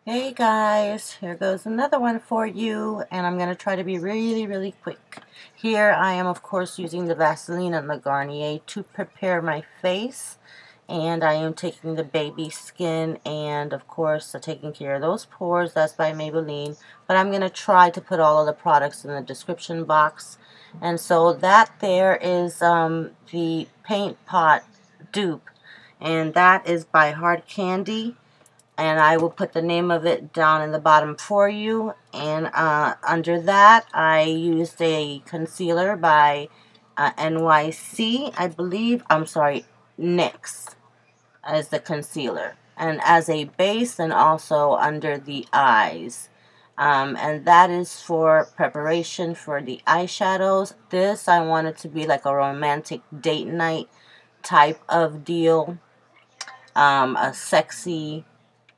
Hey guys, here goes another one for you, and I'm going to try to be really quick. Here I am, of course, using the Vaseline and the Garnier to prepare my face, and I am taking the baby skin and, of course, taking care of those pores. That's by Maybelline, but I'm going to try to put all of the products in the description box. And so that there is the Paint Pot dupe, and that is by Hard Candy. And I will put the name of it down in the bottom for you. And under that, I used a concealer by NYC, I believe. I'm sorry, NYX as the concealer. And as a base, and also under the eyes. And that is for preparation for the eyeshadows. This, I want it to be like a romantic date night type of deal. A sexy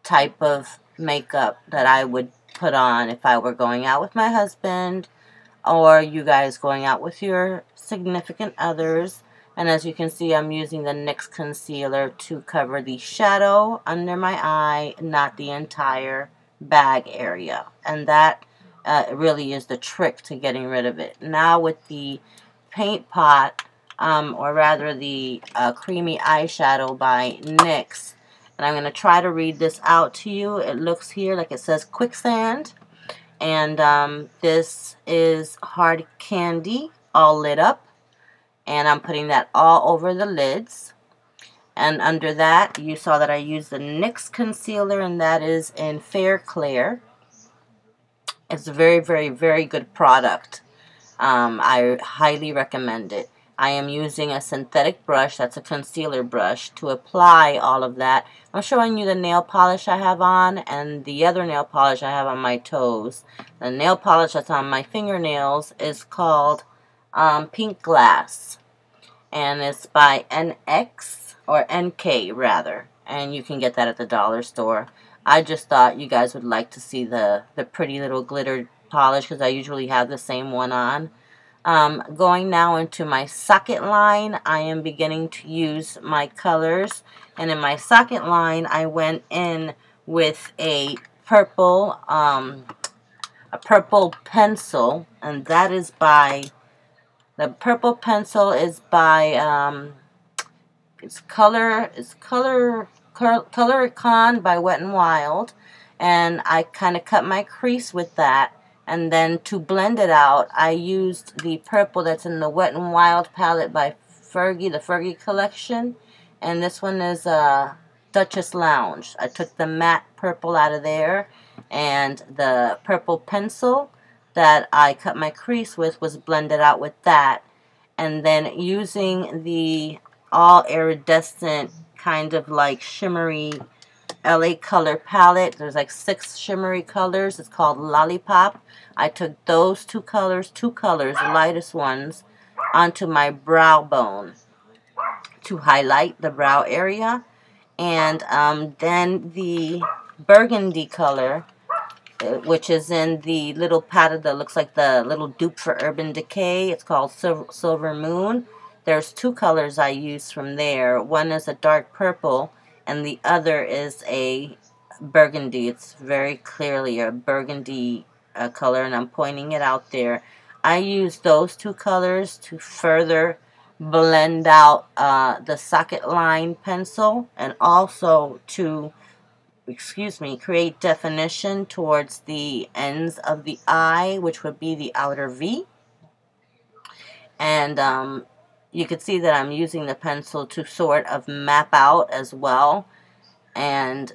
type of makeup that I would put on if I were going out with my husband, or you guys going out with your significant others. And as you can see, I'm using the NYX concealer to cover the shadow under my eye, not the entire bag area. And that really is the trick to getting rid of it. Now with the Paint Pot, or rather the Creamy Eyeshadow by NYX, and I'm going to try to read this out to you. It looks here like it says quicksand. And this is Hard Candy, all lit up. And I'm putting that all over the lids. And under that, you saw that I used the NYX concealer, and that is in Fair Clear. It's a very good product. I highly recommend it. I am using a synthetic brush, that's a concealer brush, to apply all of that. I'm showing you the nail polish I have on and the other nail polish I have on my toes. The nail polish that's on my fingernails is called Pink Glass, and it's by NX, or NK rather, and you can get that at the dollar store. I just thought you guys would like to see the pretty little glitter polish, because I usually have the same one on. Going now into my socket line, I am beginning to use my colors. And in my socket line, I went in with a purple pencil, and that is by, the purple pencil is by, coloricon by Wet n Wild. And I kind of cut my crease with that. And then to blend it out, I used the purple that's in the Wet n Wild palette by Fergie, the Fergie collection. And this one is Dutchess Lounge. I took the matte purple out of there, and the purple pencil that I cut my crease with was blended out with that. And then using the all iridescent kind of like shimmery LA color palette. There's like 6 shimmery colors. It's called Lollipop. I took those two colors, the lightest ones, onto my brow bone to highlight the brow area. And then the burgundy color, which is in the little palette that looks like the little dupe for Urban Decay. It's called Silver Moon. There's 2 colors I used from there. One is a dark purple, and the other is a burgundy. It's very clearly a burgundy color, and I'm pointing it out there. I use those 2 colors to further blend out the socket line pencil, and also to, create definition towards the ends of the eye, which would be the outer V. And you can see that I'm using the pencil to sort of map out as well, and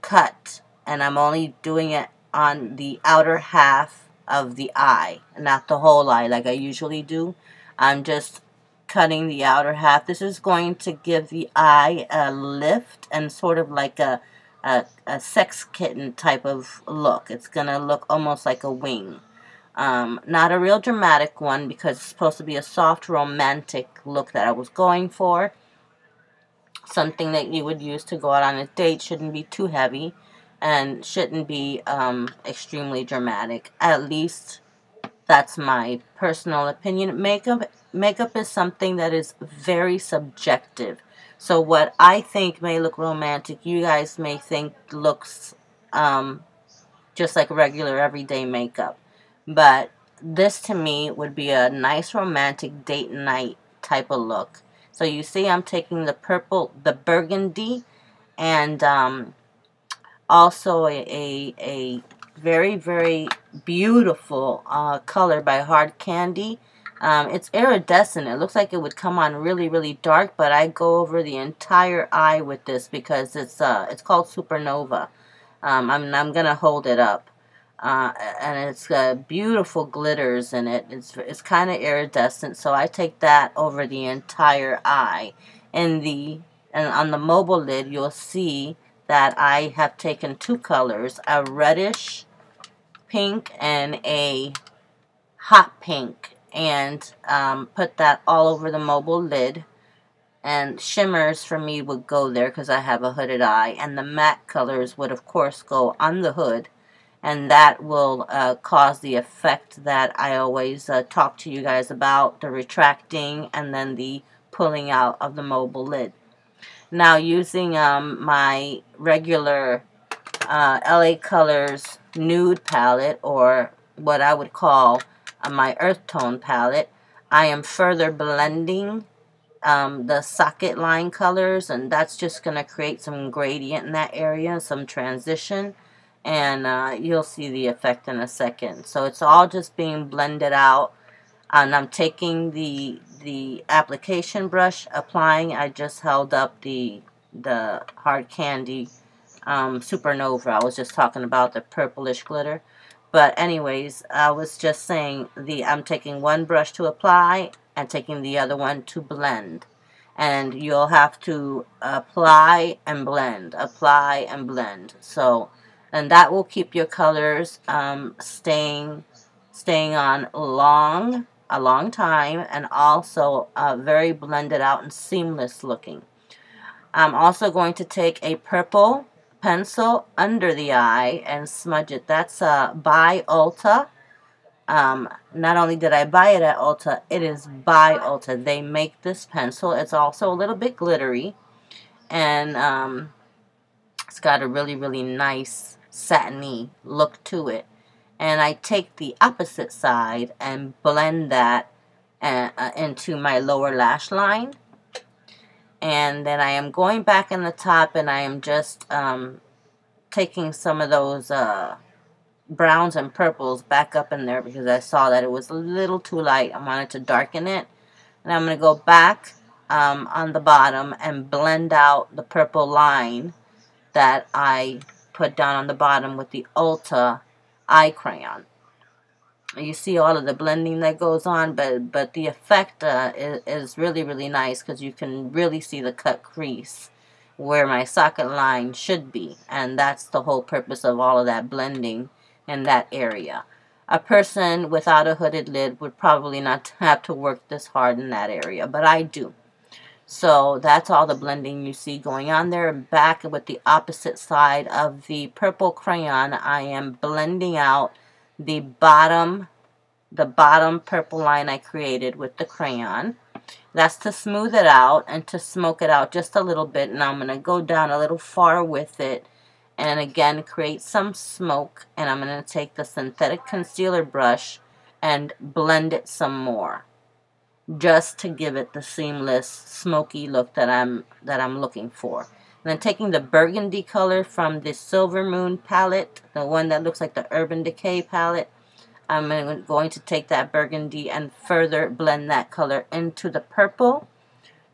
cut. And I'm only doing it on the outer half of the eye, not the whole eye like I usually do. I'm just cutting the outer half. This is going to give the eye a lift and sort of like a sex kitten type of look. It's going to look almost like a wing. Not a real dramatic one, because it's supposed to be a soft romantic look that I was going for. Something that you would use to go out on a date. Shouldn't be too heavy and shouldn't be extremely dramatic. At least that's my personal opinion. Makeup is something that is very subjective. So what I think may look romantic, you guys may think looks just like regular everyday makeup. But this to me would be a nice romantic date night type of look. So you see I'm taking the purple, the burgundy, and also a very, very beautiful color by Hard Candy. It's iridescent. It looks like it would come on really, really dark, but I go over the entire eye with this because it's called Supernova. I'm gonna hold it up, and it's beautiful glitters in it. It's kind of iridescent, so I take that over the entire eye. And on the mobile lid, you'll see that I have taken two colors, a reddish pink and a hot pink, and put that all over the mobile lid. And shimmers for me would go there because I have a hooded eye, and the matte colors would of course go on the hood, and that will cause the effect that I always talk to you guys about, the retracting and then the pulling out of the mobile lid. Now using my regular LA Colors nude palette, or what I would call my earth tone palette, I am further blending the socket line colors, and that's just going to create some gradient in that area, some transition, and you'll see the effect in a second. So it's all just being blended out, and I'm taking the application brush, applying. I just held up the Hard Candy Supernova. I was just talking about the purplish glitter. But anyways, I was just saying I'm taking one brush to apply and taking the other one to blend. And you'll have to apply and blend, apply and blend. So, and that will keep your colors staying on a long time, and also very blended out and seamless looking. I'm also going to take a purple pencil under the eye and smudge it. That's by ULTA. Not only did I buy it at ULTA, it is by ULTA. They make this pencil. It's also a little bit glittery, and it's got a really, really nice satiny look to it. And I take the opposite side and blend that into my lower lash line. And then I am going back in the top, and I am just taking some of those browns and purples back up in there because I saw that it was a little too light. I wanted to darken it. And I'm going to go back on the bottom and blend out the purple line that I put down on the bottom with the ULTA eye crayon. You see all of the blending that goes on, but the effect is really, really nice because you can really see the cut crease where my socket line should be, and that's the whole purpose of all of that blending in that area. A person without a hooded lid would probably not have to work this hard in that area, but I do. So that's all the blending you see going on there. Back with the opposite side of the purple crayon, I am blending out the bottom purple line I created with the crayon. That's to smooth it out and to smoke it out just a little bit. And I'm going to go down a little far with it and again create some smoke. And I'm going to take the synthetic concealer brush and blend it some more, just to give it the seamless smoky look that I'm looking for. And then taking the burgundy color from the Silver Moon palette, the one that looks like the Urban Decay palette, I'm going to take that burgundy and further blend that color into the purple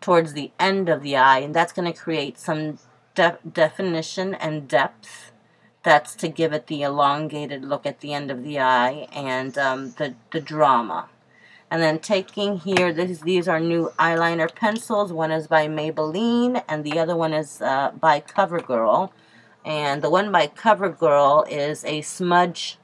towards the end of the eye, and that's going to create some definition and depth. That's to give it the elongated look at the end of the eye and the drama. And then taking here, these are new eyeliner pencils. One is by Maybelline and the other one is by COVERGIRL. And the one by COVERGIRL is a smudge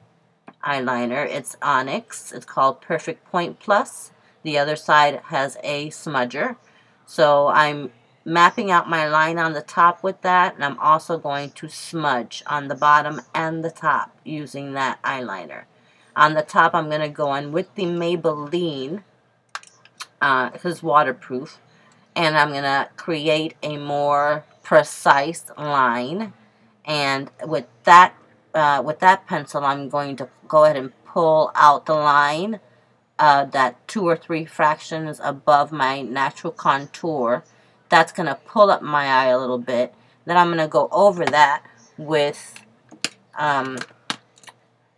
eyeliner. It's onyx. It's called Perfect Point Plus. The other side has a smudger. So I'm mapping out my line on the top with that, and I'm also going to smudge on the bottom and the top using that eyeliner. On the top, I'm going to go in with the Maybelline, it's waterproof, and I'm going to create a more precise line. And with that with that pencil, I'm going to go ahead and pull out the line that 2 or 3 fractions above my natural contour. That's going to pull up my eye a little bit. Then I'm going to go over that with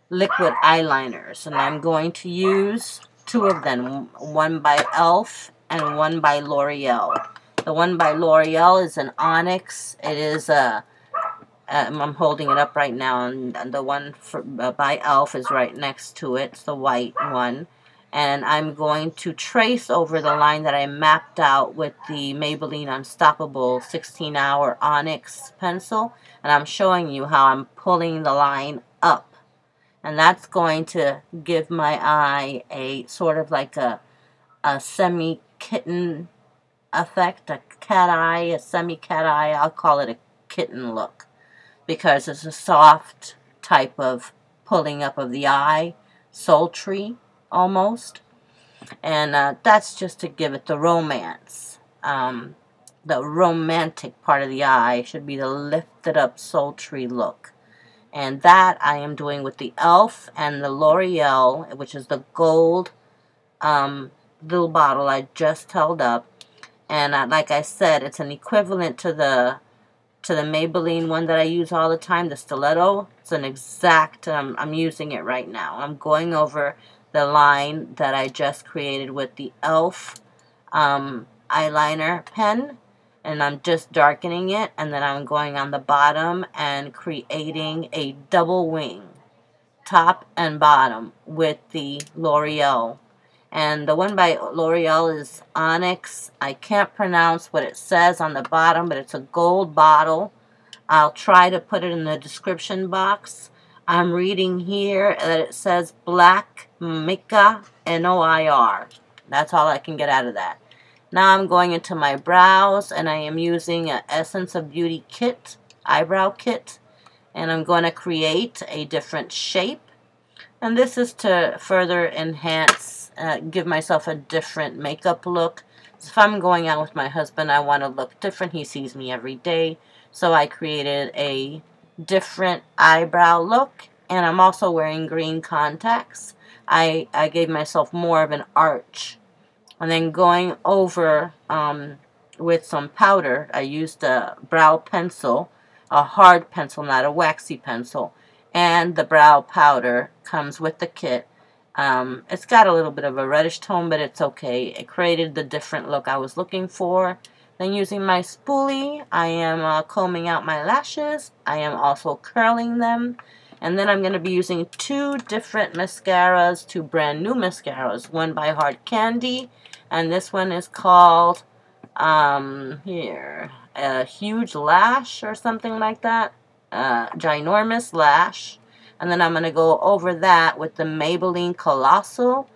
liquid eyeliners, and I'm going to use 2 of them, one by ELF and one by L'Oreal. The one by L'Oreal is an onyx. It is I'm holding it up right now, and the one by ELF is right next to it. It's the white one. And I'm going to trace over the line that I mapped out with the Maybelline Unstoppable 16-hour Onyx pencil. And I'm showing you how I'm pulling the line up. And that's going to give my eye a sort of like a semi-kitten effect, a cat eye, a semi-cat eye. I'll call it a kitten look, because it's a soft type of pulling up of the eye, sultry almost. And that's just to give it the romance. The romantic part of the eye should be the lifted up, sultry look. And that I am doing with the ELF and the L'Oreal, which is the gold little bottle I just held up. And like I said, it's an equivalent to the Maybelline one that I use all the time, the stiletto. It's an exact, I'm using it right now. I'm going over the line that I just created with the ELF eyeliner pen, and I'm just darkening it, and then I'm going on the bottom and creating a double wing, top and bottom, with the L'Oreal. And the one by L'Oreal is Onyx. I can't pronounce what it says on the bottom, but it's a gold bottle. I'll try to put it in the description box. I'm reading here that it says Black Mica Noir. That's all I can get out of that. Now I'm going into my brows, and I am using an Essence of Beauty kit, eyebrow kit. And I'm going to create a different shape. And this is to further enhance, give myself a different makeup look. So if I'm going out with my husband, I want to look different. He sees me every day. So I created a different eyebrow look. And I'm also wearing green contacts. I gave myself more of an arch. And then going over with some powder, I used a brow pencil, a hard pencil, not a waxy pencil. And the brow powder comes with the kit. It's got a little bit of a reddish tone, but it's okay. It created the different look I was looking for. Then using my spoolie, I am combing out my lashes. I am also curling them. And then I'm going to be using 2 different mascaras, 2 brand new mascaras. One by Hard Candy, and this one is called, here, a Huge Lash or something like that. Ginormous Lash. And then I'm going to go over that with the Maybelline Colossal.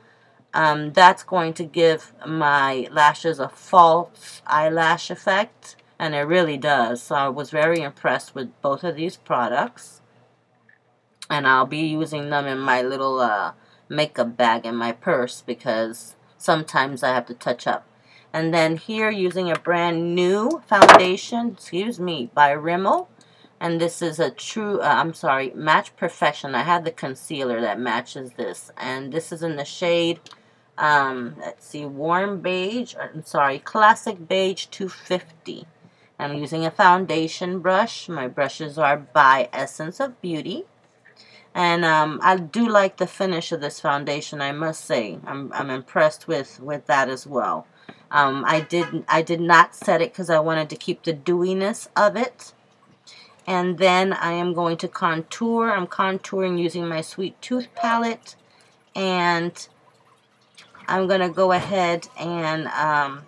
That's going to give my lashes a false eyelash effect, and it really does. So I was very impressed with both of these products, and I'll be using them in my little makeup bag in my purse, because sometimes I have to touch up. And then here, using a brand new foundation, by Rimmel. And this is a true, Match Perfection. I have the concealer that matches this. And this is in the shade, let's see, Warm Beige, Classic Beige 250. I'm using a foundation brush. My brushes are by Essence of Beauty. And I do like the finish of this foundation, I must say. I'm impressed with that as well. I did not set it because I wanted to keep the dewiness of it. And then I am going to contour. I'm contouring using my Sweet Tooth palette. And I'm going to go ahead and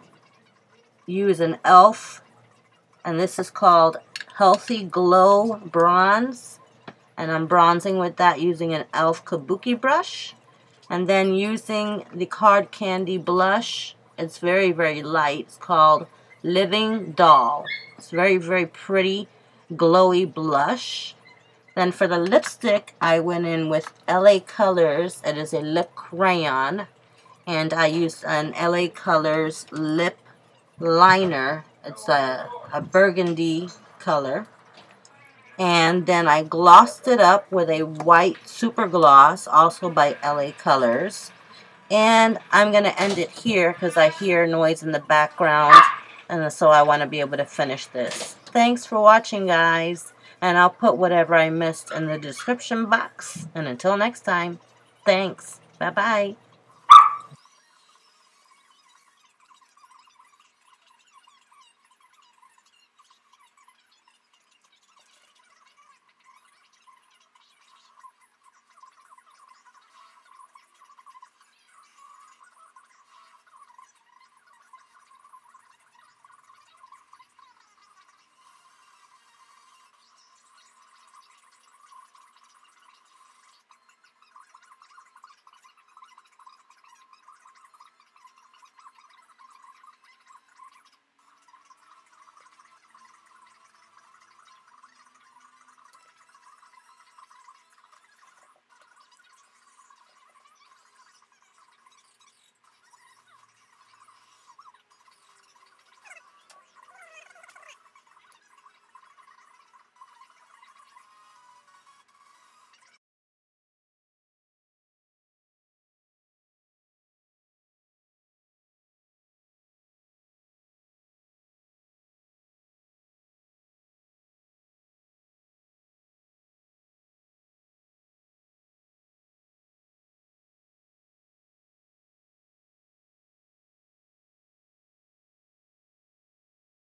use an ELF. And this is called Healthy Glow Bronze. And I'm bronzing with that using an ELF Kabuki brush. And then using the Hard Candy blush. It's very, very light. It's called Living Doll. It's very, very pretty, glowy blush. Then for the lipstick, I went in with LA Colors. It is a lip crayon, and I used an LA Colors lip liner. It's a burgundy color, And then I glossed it up with a white super gloss, also by LA Colors. And I'm going to end it here because I hear noise in the background, and so I want to be able to finish this. Thanks for watching, guys, and I'll put whatever I missed in the description box. And until next time, thanks. Bye-bye.